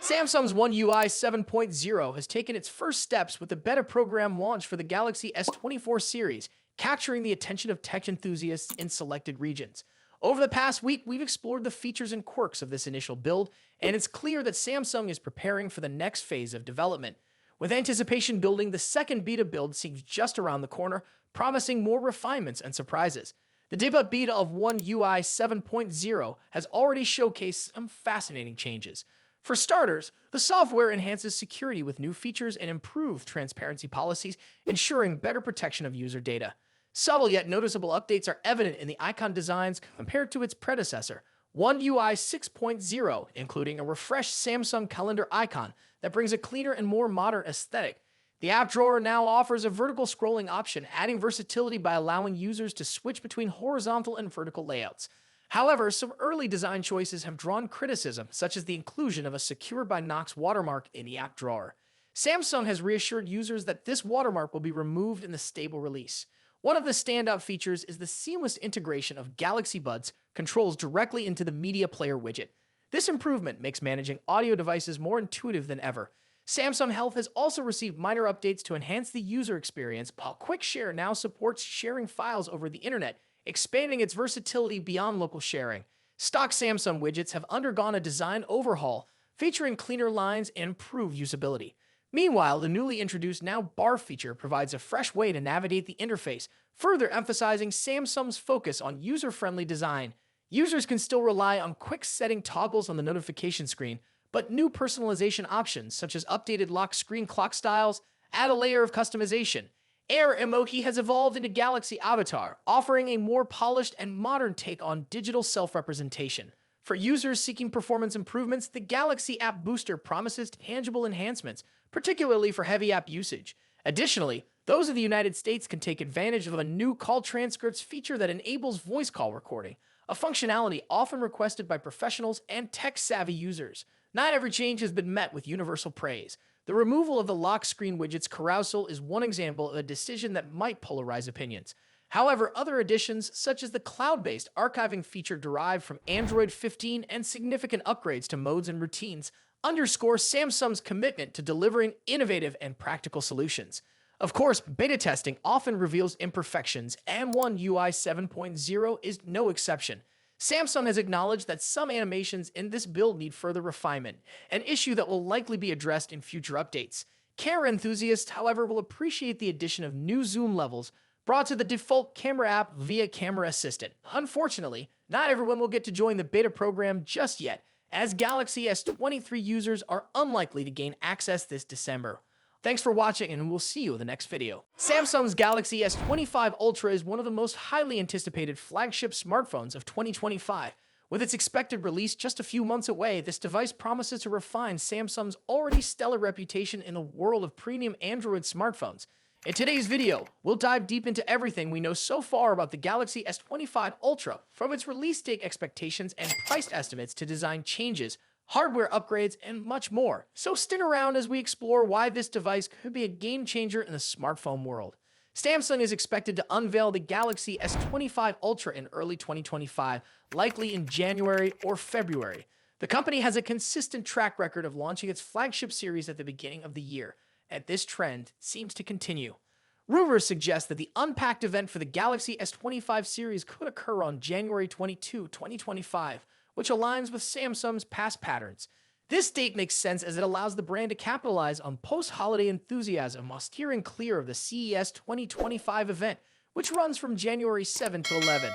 Samsung's One UI 7.0 has taken its first steps with the beta program launch for the Galaxy S24 series, capturing the attention of tech enthusiasts in selected regions. Over the past week, we've explored the features and quirks of this initial build, and it's clear that Samsung is preparing for the next phase of development. With anticipation building, the second beta build seems just around the corner, promising more refinements and surprises. The debut beta of One UI 7.0 has already showcased some fascinating changes. For starters, the software enhances security with new features and improved transparency policies, ensuring better protection of user data. Subtle yet noticeable updates are evident in the icon designs compared to its predecessor, One UI 6.0, including a refreshed Samsung calendar icon that brings a cleaner and more modern aesthetic. The app drawer now offers a vertical scrolling option, adding versatility by allowing users to switch between horizontal and vertical layouts. However, some early design choices have drawn criticism, such as the inclusion of a Secure by Knox watermark in the app drawer. Samsung has reassured users that this watermark will be removed in the stable release. One of the standout features is the seamless integration of Galaxy Buds controls directly into the media player widget. This improvement makes managing audio devices more intuitive than ever. Samsung Health has also received minor updates to enhance the user experience, while Quick Share now supports sharing files over the internet, expanding its versatility beyond local sharing. Stock Samsung widgets have undergone a design overhaul, featuring cleaner lines and improved usability. Meanwhile, the newly introduced Now Bar feature provides a fresh way to navigate the interface, further emphasizing Samsung's focus on user-friendly design. Users can still rely on quick setting toggles on the notification screen, but new personalization options, such as updated lock screen clock styles, add a layer of customization. Air Emoji has evolved into Galaxy Avatar, offering a more polished and modern take on digital self-representation. For users seeking performance improvements, the Galaxy App Booster promises tangible enhancements, particularly for heavy app usage. Additionally, those in the United States can take advantage of a new call transcripts feature that enables voice call recording, a functionality often requested by professionals and tech-savvy users. Not every change has been met with universal praise. The removal of the lock screen widget's carousel is one example of a decision that might polarize opinions. However, other additions, such as the cloud-based archiving feature derived from Android 15 and significant upgrades to modes and routines, underscore Samsung's commitment to delivering innovative and practical solutions. Of course, beta testing often reveals imperfections, and One UI 7.0 is no exception. Samsung has acknowledged that some animations in this build need further refinement, an issue that will likely be addressed in future updates. Camera enthusiasts, however, will appreciate the addition of new zoom levels brought to the default camera app via Camera Assistant. Unfortunately, not everyone will get to join the beta program just yet, as Galaxy S23 users are unlikely to gain access this December. Thanks for watching, and we'll see you in the next video. Samsung's Galaxy S25 Ultra is one of the most highly anticipated flagship smartphones of 2025. With its expected release just a few months away, this device promises to refine Samsung's already stellar reputation in the world of premium Android smartphones. In today's video, we'll dive deep into everything we know so far about the Galaxy S25 Ultra, from its release date expectations and price estimates to design changes, hardware upgrades, and much more. So stick around as we explore why this device could be a game changer in the smartphone world. Samsung is expected to unveil the Galaxy S25 Ultra in early 2025, likely in January or February. The company has a consistent track record of launching its flagship series at the beginning of the year, and this trend seems to continue. Rumors suggest that the Unpacked event for the Galaxy S25 series could occur on January 22, 2025, which aligns with Samsung's past patterns. This date makes sense as it allows the brand to capitalize on post-holiday enthusiasm while steering clear of the CES 2025 event, which runs from January 7 to 11.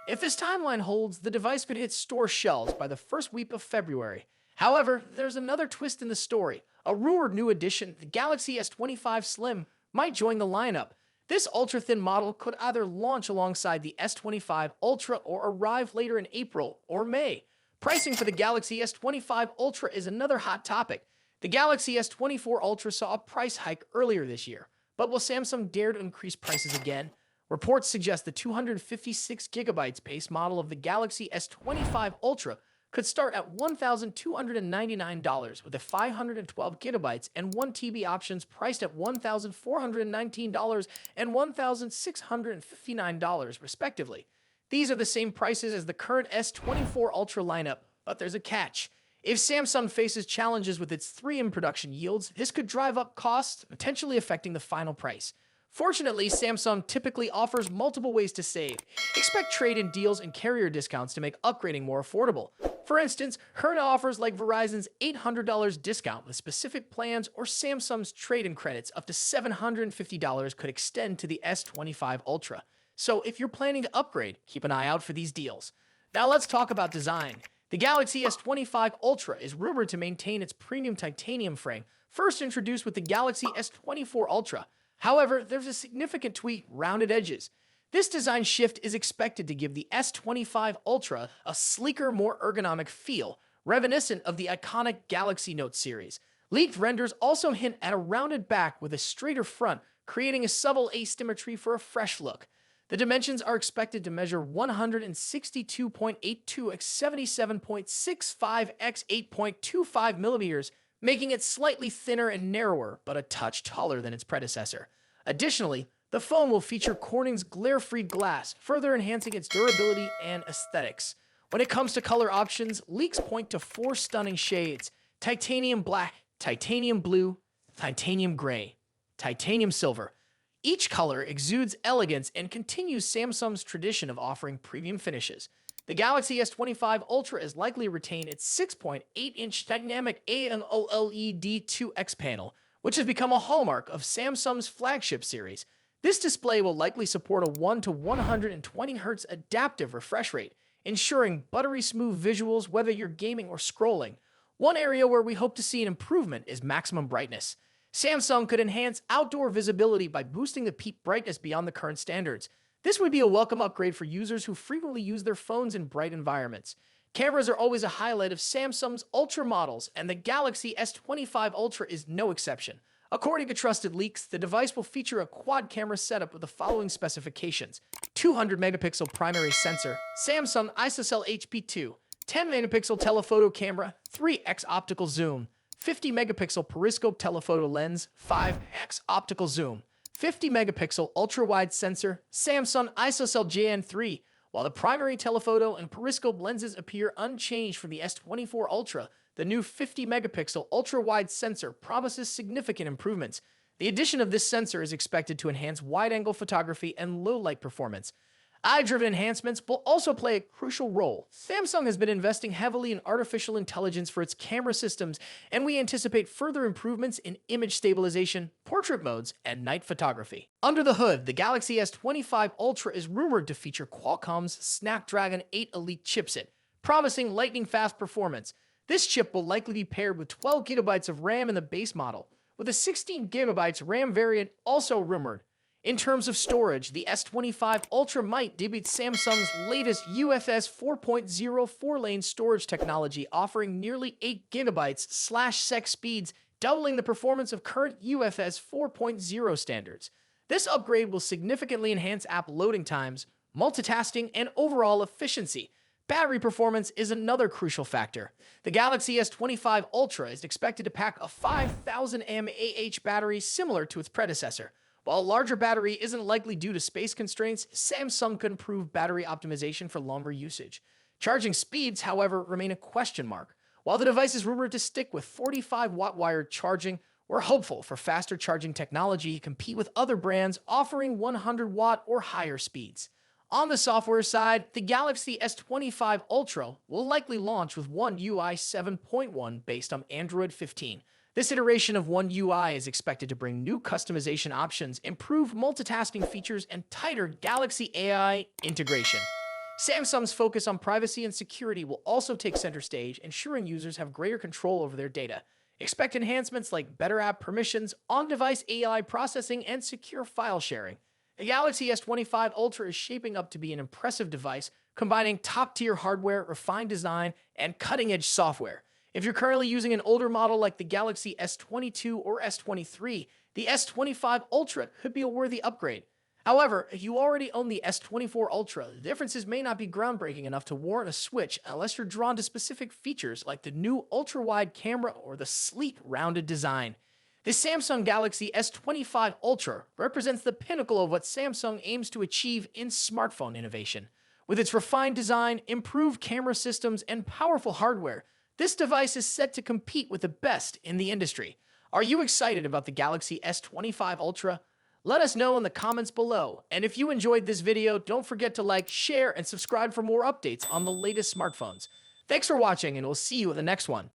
If this timeline holds, the device could hit store shelves by the first week of February. However, there's another twist in the story. A rumored new addition, the Galaxy S25 Slim, might join the lineup. This ultra-thin model could either launch alongside the S25 Ultra or arrive later in April or May. Pricing for the Galaxy S25 Ultra is another hot topic. The Galaxy S24 Ultra saw a price hike earlier this year, but will Samsung dare to increase prices again? Reports suggest the 256GB base model of the Galaxy S25 Ultra could start at $1,299 with the 512GB and 1TB options priced at $1,419 and $1,659 respectively. These are the same prices as the current S24 Ultra lineup, but there's a catch. If Samsung faces challenges with its 3M production yields, this could drive up costs, potentially affecting the final price. Fortunately, Samsung typically offers multiple ways to save. Expect trade-in deals and carrier discounts to make upgrading more affordable. For instance, current offers like Verizon's $800 discount with specific plans or Samsung's trade-in credits up to $750 could extend to the S25 Ultra. So if you're planning to upgrade, keep an eye out for these deals. Now let's talk about design. The Galaxy S25 Ultra is rumored to maintain its premium titanium frame, first introduced with the Galaxy S24 Ultra. However, there's a significant tweak: rounded edges. This design shift is expected to give the S25 Ultra a sleeker, more ergonomic feel, reminiscent of the iconic Galaxy Note series. Leaked renders also hint at a rounded back with a straighter front, creating a subtle asymmetry for a fresh look. The dimensions are expected to measure 162.82 x 77.65 x 8.25 millimeters, making it slightly thinner and narrower, but a touch taller than its predecessor. Additionally, the phone will feature Corning's glare-free glass, further enhancing its durability and aesthetics. When it comes to color options, leaks point to 4 stunning shades: titanium black, titanium blue, titanium gray, titanium silver. Each color exudes elegance and continues Samsung's tradition of offering premium finishes. The Galaxy S25 Ultra is likely to retain its 6.8-inch dynamic AMOLED 2X panel, which has become a hallmark of Samsung's flagship series. This display will likely support a 1 to 120 Hz adaptive refresh rate, ensuring buttery smooth visuals whether you're gaming or scrolling. One area where we hope to see an improvement is maximum brightness. Samsung could enhance outdoor visibility by boosting the peak brightness beyond the current standards. This would be a welcome upgrade for users who frequently use their phones in bright environments. Cameras are always a highlight of Samsung's Ultra models, and the Galaxy S25 Ultra is no exception. According to trusted leaks, the device will feature a quad-camera setup with the following specifications: 200-megapixel primary sensor, Samsung ISOCELL HP2, 10-megapixel telephoto camera, 3x optical zoom, 50-megapixel periscope telephoto lens, 5x optical zoom, 50-megapixel ultra-wide sensor, Samsung ISOCELL JN3. While the primary telephoto and periscope lenses appear unchanged from the S24 Ultra, the new 50-megapixel ultra-wide sensor promises significant improvements. The addition of this sensor is expected to enhance wide-angle photography and low-light performance. Eye-driven enhancements will also play a crucial role. Samsung has been investing heavily in artificial intelligence for its camera systems, and we anticipate further improvements in image stabilization, portrait modes, and night photography. Under the hood, the Galaxy S25 Ultra is rumored to feature Qualcomm's Snapdragon 8 Elite chipset, promising lightning-fast performance. This chip will likely be paired with 12 GB of RAM in the base model, with a 16 GB RAM variant also rumored. In terms of storage, the S25 Ultra might debut Samsung's latest UFS 4.0 4-lane storage technology, offering nearly 8 GB/sec speeds, doubling the performance of current UFS 4.0 standards. This upgrade will significantly enhance app loading times, multitasking, and overall efficiency. Battery performance is another crucial factor. The Galaxy S25 Ultra is expected to pack a 5,000 mAh battery similar to its predecessor. While a larger battery isn't likely due to space constraints, Samsung could improve battery optimization for longer usage. Charging speeds, however, remain a question mark. While the device is rumored to stick with 45-watt wired charging, we're hopeful for faster charging technology to compete with other brands offering 100-watt or higher speeds. On the software side, the Galaxy S25 Ultra will likely launch with One UI 7.1 based on Android 15. This iteration of One UI is expected to bring new customization options, improved multitasking features, and tighter Galaxy AI integration. Samsung's focus on privacy and security will also take center stage, ensuring users have greater control over their data. Expect enhancements like better app permissions, on-device AI processing, and secure file sharing. The Galaxy S25 Ultra is shaping up to be an impressive device, combining top-tier hardware, refined design, and cutting-edge software. If you're currently using an older model like the Galaxy S22 or S23, the S25 Ultra could be a worthy upgrade. However, if you already own the S24 Ultra, the differences may not be groundbreaking enough to warrant a switch unless you're drawn to specific features like the new ultra-wide camera or the sleek, rounded design. The Samsung Galaxy S25 Ultra represents the pinnacle of what Samsung aims to achieve in smartphone innovation. With its refined design, improved camera systems, and powerful hardware, This device is set to compete with the best in the industry. Are you excited about the Galaxy S25 Ultra? Let us know in the comments below. And if you enjoyed this video, don't forget to like, share, and subscribe for more updates on the latest smartphones. Thanks for watching, and we'll see you in the next one.